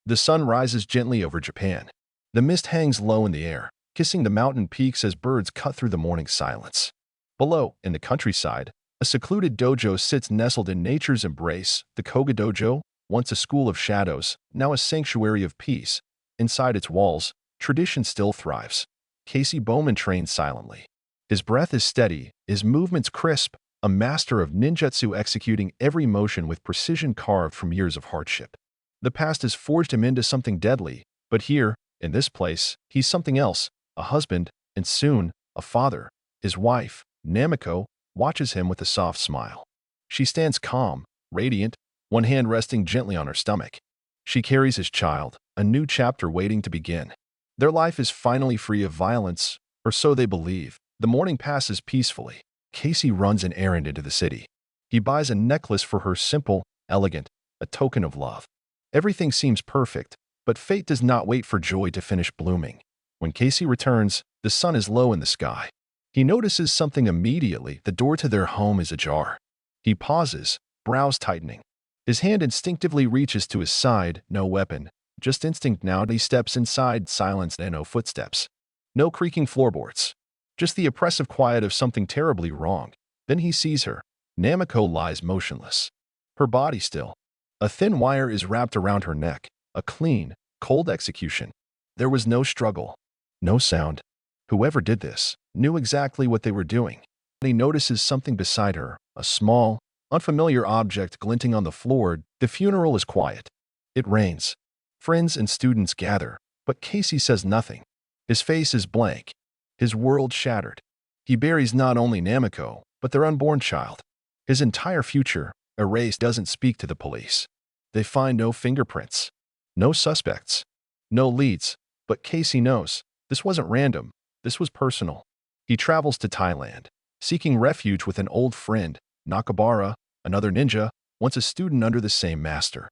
The sun rises gently over Japan. The mist hangs low in the air, kissing the mountain peaks as birds cut through the morning silence. Below, in the countryside, a secluded dojo sits nestled in nature's embrace. The Koga Dojo, once a school of shadows, now a sanctuary of peace. Inside its walls, tradition still thrives. Casey Bowman trains silently. His breath is steady, his movements crisp, a master of ninjutsu executing every motion with precision carved from years of hardship. The past has forged him into something deadly, but here, in this place, he's something else, a husband, and soon, a father. His wife, Namiko, watches him with a soft smile. She stands calm, radiant, one hand resting gently on her stomach. She carries his child, a new chapter waiting to begin. Their life is finally free of violence, or so they believe. The morning passes peacefully. Casey runs an errand into the city. He buys a necklace for her, simple, elegant, a token of love. Everything seems perfect, but fate does not wait for joy to finish blooming. When Casey returns, the sun is low in the sky. He notices something immediately. The door to their home is ajar. He pauses, brows tightening. His hand instinctively reaches to his side, no weapon, just instinct now. He steps inside, silence and no footsteps. No creaking floorboards. Just the oppressive quiet of something terribly wrong. Then he sees her. Namiko lies motionless. Her body still. A thin wire is wrapped around her neck. A clean, cold execution. There was no struggle. No sound. Whoever did this knew exactly what they were doing. He notices something beside her, a small, unfamiliar object glinting on the floor. The funeral is quiet. It rains. Friends and students gather, but Casey says nothing. His face is blank. His world shattered. He buries not only Namiko, but their unborn child. His entire future, erased. Doesn't speak to the police. They find no fingerprints. No suspects. No leads. But Casey knows. This wasn't random. This was personal. He travels to Thailand, seeking refuge with an old friend, Nakabara, another ninja, once a student under the same master.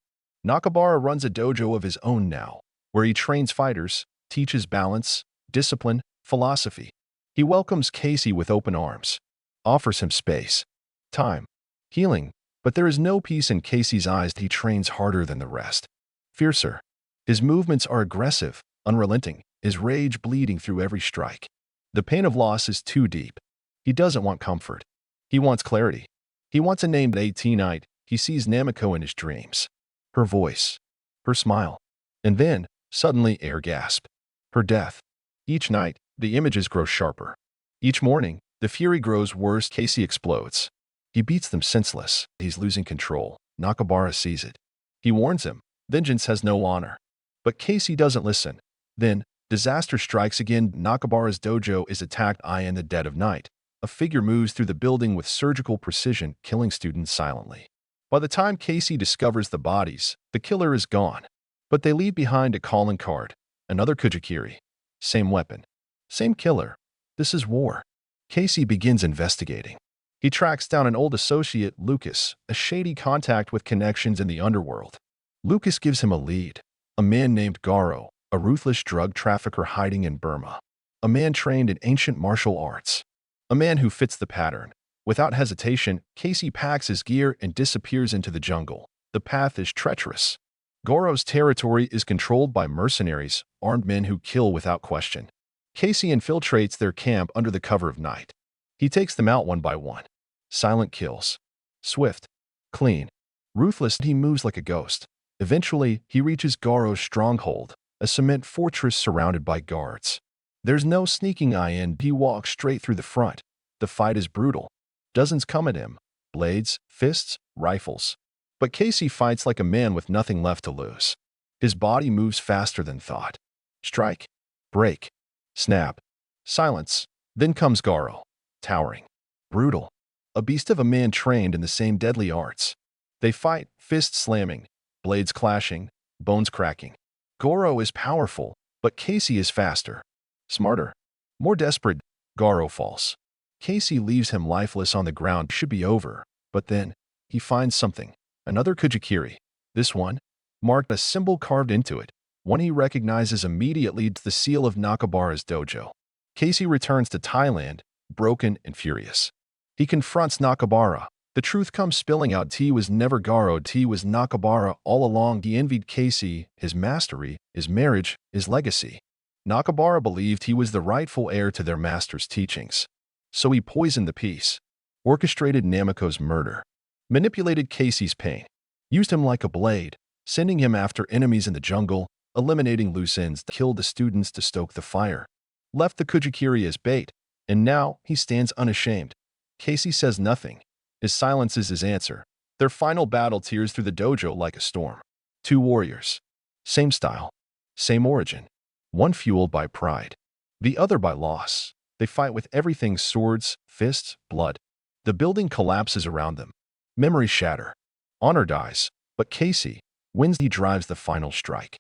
Nakabara runs a dojo of his own now, where he trains fighters, teaches balance, discipline, philosophy. He welcomes Casey with open arms, offers him space, time, healing, but there is no peace in Casey's eyes. He trains harder than the rest. Fiercer. His movements are aggressive, unrelenting, his rage bleeding through every strike. The pain of loss is too deep. He doesn't want comfort. He wants clarity. He wants a name. At 18 he sees Namiko in his dreams. Her voice. Her smile. And then, suddenly, air gasp. Her death. Each night, the images grow sharper. Each morning, the fury grows worse. Casey explodes. He beats them senseless. He's losing control. Nakabara sees it. He warns him. Vengeance has no honor. But Casey doesn't listen. Then, disaster strikes again. Nakabara's dojo is attacked. In the dead of night, a figure moves through the building with surgical precision, killing students silently. By the time Casey discovers the bodies, the killer is gone. But they leave behind a calling card. Another Kujikiri. Same weapon. Same killer. This is war. Casey begins investigating. He tracks down an old associate, Lucas, a shady contact with connections in the underworld. Lucas gives him a lead. A man named Garo, a ruthless drug trafficker hiding in Burma. A man trained in ancient martial arts. A man who fits the pattern. Without hesitation, Casey packs his gear and disappears into the jungle. The path is treacherous. Goro's territory is controlled by mercenaries, armed men who kill without question. Casey infiltrates their camp under the cover of night. He takes them out one by one. Silent kills. Swift. Clean. Ruthless. He moves like a ghost. Eventually, he reaches Goro's stronghold, a cement fortress surrounded by guards. There's no sneaking in. He walks straight through the front. The fight is brutal. Dozens come at him. Blades, fists, rifles. But Casey fights like a man with nothing left to lose. His body moves faster than thought. Strike. Break. Snap. Silence. Then comes Garo. Towering. Brutal. A beast of a man trained in the same deadly arts. They fight, fists slamming, blades clashing, bones cracking. Goro is powerful, but Casey is faster. Smarter. More desperate. Garo falls. Casey leaves him lifeless on the ground. Should be over, but then, he finds something. Another Kujikiri. This one, marked a symbol carved into it. One he recognizes immediately. It's the seal of Nakabara's dojo. Casey returns to Thailand, broken and furious. He confronts Nakabara, The truth comes spilling out. T was never Garo. T was Nakabara all along. He envied Casey, his mastery, his marriage, his legacy. Nakabara believed he was the rightful heir to their master's teachings. So he poisoned the peace, orchestrated Nameko's murder, manipulated Casey's pain, used him like a blade, sending him after enemies in the jungle, eliminating loose ends, killed the students to stoke the fire, left the Kujikiri as bait, and now he stands unashamed. Casey says nothing. His silence is his answer. Their final battle tears through the dojo like a storm. Two warriors. Same style. Same origin. One fueled by pride. The other by loss. They fight with everything: swords, fists, blood. The building collapses around them. Memories shatter. Honor dies. But Casey wins. He drives the final strike.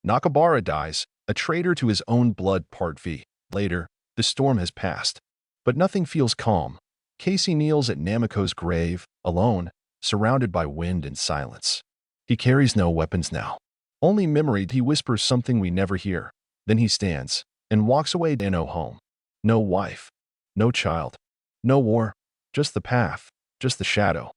Nakabara dies, a traitor to his own blood. Part V. Later, the storm has passed. But nothing feels calm. Casey kneels at Nameko's grave, alone, surrounded by wind and silence. He carries no weapons now. Only memory. He whispers something we never hear. Then he stands and walks away to no home. No wife. No child. No war. Just the path. Just the shadow.